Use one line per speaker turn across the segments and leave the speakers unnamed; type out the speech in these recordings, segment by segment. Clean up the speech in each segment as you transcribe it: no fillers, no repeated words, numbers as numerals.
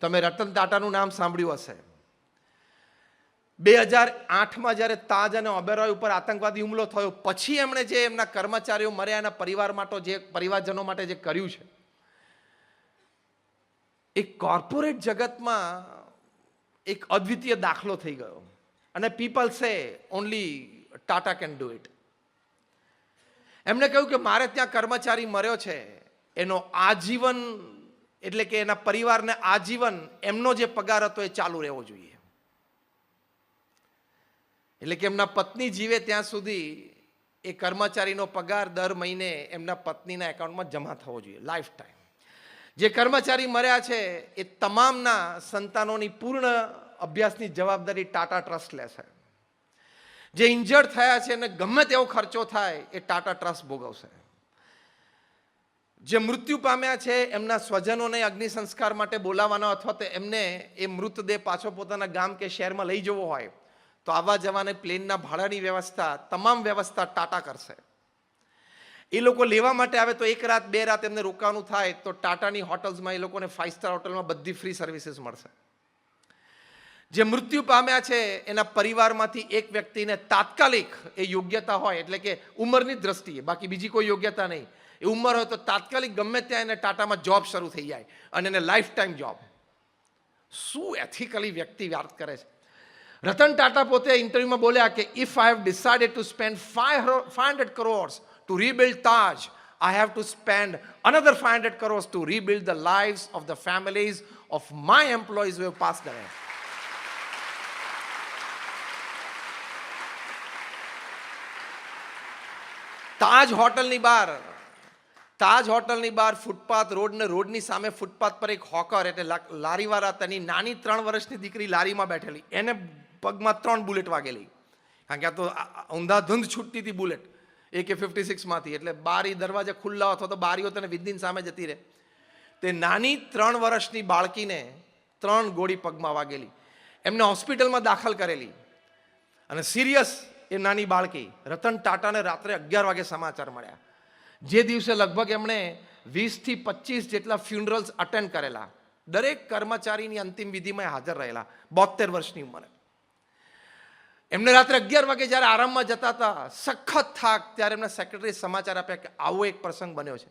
તમે રતન ટાટાનું નામ સાંભળ્યું હશે. 2008માં જ્યારે તાજ અને ઓબેરોય ઉપર આતંકવાદી હુમલો થયો પછી એમણે જે એમના કર્મચારીઓ મર્યા એના પરિવારજનો માટે જે કર્યું છે, એ કોર્પોરેટ જગતમાં એક અદ્વિતીય દાખલો થઈ ગયો. અને પીપલ સે only Tata can do it. એમણે કહ્યું કે મારે ત્યાં કર્મચારી મર્યો છે, એનો આજીવન એટલે કે એના પરિવારને આજીવન એમનો જે પગાર હતો એ ચાલુ રહેવો જોઈએ. એટલે કે એમના પત્ની જીવે ત્યાં સુધી એ કર્મચારીનો પગાર દર મહિને એમના પત્નીના એકાઉન્ટમાં જમા થવો જોઈએ, લાઈફ ટાઈમ. જે કર્મચારી મર્યા છે એ તમામના સંતાનોની પૂર્ણ અભ્યાસની જવાબદારી ટાટા ટ્રસ્ટ લેશે. જે ઇન્જર્ડ થયા છે અને ગમે તેવો ખર્ચો થાય એ ટાટા ટ્રસ્ટ ભોગવશે. જે મૃત્યુ પામ્યા છે એમના સ્વજનોને અગ્નિ સંસ્કાર માટે બોલાવવાનો અથવા તો એમને એ મૃતદેહ પાછો પોતાના ગામ કે શહેરમાં લઈ જવો હોય તો આવવા જવાને પ્લેનના ભાડાની વ્યવસ્થા, તમામ વ્યવસ્થા ટાટા કરશે. એ લોકો લેવા માટે આવે તો 1 રાત 2 રાત એમને રોકાવાનું થાય તો ટાટાની હોટલ્સમાં એ લોકોને 5 સ્ટાર હોટલમાં બધી ફ્રી સર્વિસીસ મળશે. જે મૃત્યુ પામ્યા છે એના પરિવારમાંથી એક વ્યક્તિને તાત્કાલિક એ યોગ્યતા હોય, એટલે કે ઉંમરની દ્રષ્ટિએ, બાકી બીજી કોઈ યોગ્યતા નહીં, એ ઉંમર હોય તો તાત્કાલિક ગમે ત્યાં એને ટાટામાં જોબ શરૂ થઈ જાય અને એને લાઈફ ટાઈમ જોબ. શું એથિકલી વ્યક્તિ વાત કરે છે. રતન ટાટા પોતે ઇન્ટરવ્યુમાં બોલ્યા કે if I have decided to spend 500 crores to rebuild Taj, I have to spend another 500 crores to rebuild the lives of the families of my employees who have passed away. તાજ હોટલની બહાર ફૂટપાથ રોડની સામે footpath પર એક hawker એટલે લારીવાળા, તેની નાની 3 વર્ષની દીકરી લારીમાં બેઠેલી, એને પગમાં 3 બુલેટ વાગેલી. કારણ કે આ તો ઊંધાધૂંધ છૂટતી હતી બુલેટ AK-56માંથી, એટલે બારી દરવાજા ખુલ્લા અથવા તો બારીઓ તને વિધિન સામે જતી રહે. તે નાની 3 વર્ષની બાળકીને 3 ગોળી પગમાં વાગેલી. એમને હોસ્પિટલમાં દાખલ કરેલી અને સિરિયસ એ નાની બાળકી. રતન ટાટાને રાત્રે 11 વાગે સમાચાર મળ્યા. જે દિવસે લગભગ એમણે 20 થી 25 જેટલા ફ્યુનરલ્સ અટેન્ડ કરેલા. દરેક કર્મચારીની અંતિમ વિધિમાં હાજર રહેલા. 72 વર્ષની ઉંમરે. એમને રાત્રે 11 વાગે જ્યારે આરામમાં જતા હતા, સખત થાક, ત્યારે એમના સેક્રેટરી સમાચાર આપ્યા કે આવો એક પ્રસંગ બન્યો છે.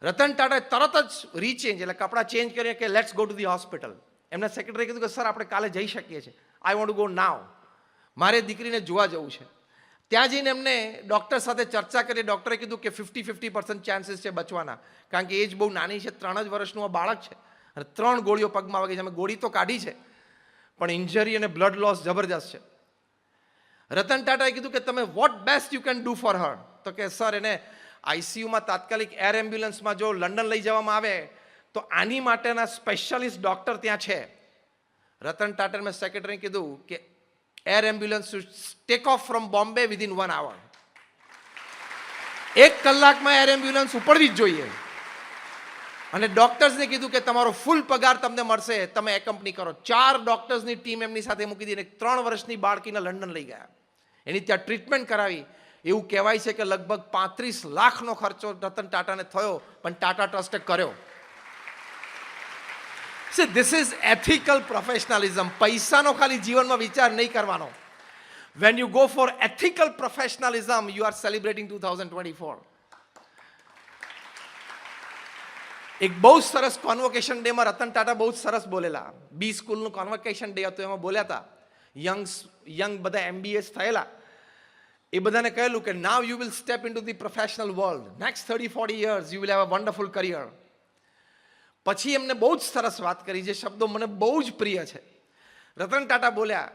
રતન ટાટાએ તરત જ રીચેન્જ એટલે કપડાં ચેન્જ કરીએ કે let's go to the hospital. એમના સેક્રેટરીએ કીધું કે સર આપણે કાલે જઈ શકીએ છીએ. I want to go now. મારે દીકરીને જોવા જવું છે. ત્યાં જઈને એમને ડૉક્ટર સાથે ચર્ચા કરી. ડૉક્ટરે કીધું કે 50-50% ચાન્સીસ છે બચવાના, કારણ કે એજ બહુ નાની છે, 3 જ વર્ષનું આ બાળક છે અને 3 ગોળીઓ પગમાં વાગી છે. અમે ગોળી તો કાઢી છે પણ ઇન્જરી અને બ્લડ લોસ જબરજસ્ત છે. રતન ટાટાએ કીધું કે તમે what best you can do for her. તો કે સર એને આઈસીયુમાં તાત્કાલિક એર એમ્બ્યુલન્સમાં જો લંડન લઈ જવામાં આવે તો આની માટેના સ્પેશિયાલિસ્ટ ડૉક્ટર ત્યાં છે. રતન ટાટાએ મેં સેક્રેટરીને કીધું કે air ambulance take off from Bombay within 1 hour. 1 કલાકમાં એર એમ્બ્યુલન્સ ઉપડવી જ જોઈએ. અને ડોક્ટર્સને કીધું કે તમારો ફૂલ પગાર તમને મળશે, તમે એકમ્પની કરો. 4 ડોક્ટર્સની ટીમ એમની સાથે મૂકી દીધી. 3 વર્ષની બાળકીને લંડન લઈ ગયા. એની ત્યાં ટ્રીટમેન્ટ કરાવી. એવું કહેવાય છે કે લગભગ 35 લાખનો ખર્ચો રતન ટાટાને થયો, પણ ટાટા ટ્રસ્ટે કર્યો. See, this is ethical professionalism. પૈસાનો ખાલી જીવનમાં વિચાર નહીં કરવાનો. When you go for ethical professionalism, you are celebrating 2024. એક બહુ સરસ કોન્વોકેશન ડેમાં રતન ટાટા બહુ સરસ બોલેલા. બી સ્કૂલનું કોન્વોકેશન ડે હતો, એમાં બોલ્યા હતા. યંગ બધા MBAs થયેલા, એ બધાને કહેલું કે now you will step into the professional world. Next 30-40 years you will have a wonderful career. પછી એમને બહુ જ સરસ વાત કરી, જે શબ્દો મને બહુ જ પ્રિય છે. રતન ટાટા બોલ્યા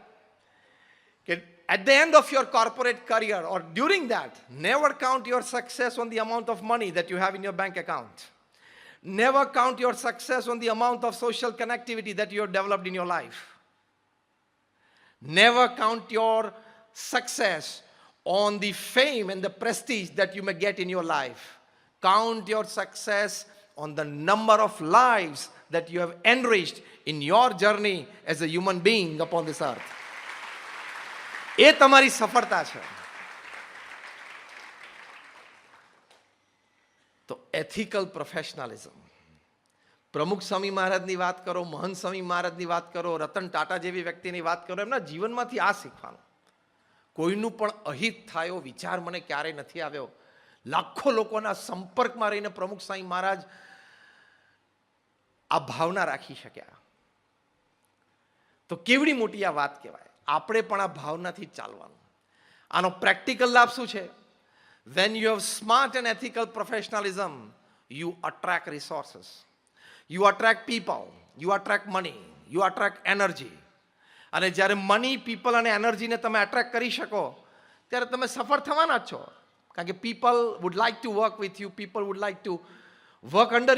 કે at the end of your corporate career or during that, never count your success on the amount of money that you have in your bank account. Never count your success on the amount of social connectivity that you have developed in your life. Never count your success on the fame and the prestige that you may get in your life. Count your success on the number of lives that you have enriched in your journey as a human being upon this earth. એ તમારી સફળતા છે. તો ethical professionalism, પ્રમુખ સ્વામી મહારાજની વાત કરો, મહંત સ્વામી મહારાજની વાત કરો, રતન ટાટા જેવી વ્યક્તિની વાત કરો, એમના જીવનમાંથી આ શીખવાનું. કોઈનું પણ અહિત થાય એવો વિચાર મને ક્યારેય નથી આવ્યો. લાખો લોકોના સંપર્કમાં રહીને પ્રમુખ સ્વામી મહારાજ આ ભાવના રાખી શક્યા. તો કેવડી મોટી આ વાત કહેવાય. આપણે પણ આ ભાવનાથી જ ચાલવાનું. આનો પ્રેક્ટિકલ લાભ શું છે? When you have smart and ethical professionalism, you attract resources, you attract people, you attract money, you attract energy. અને જ્યારે મની, પીપલ અને એનર્જીને તમે એટ્રેક્ટ કરી શકો ત્યારે તમે સફળ થવાના જ છો. કારણ કે people would like to work with you, people would like to work under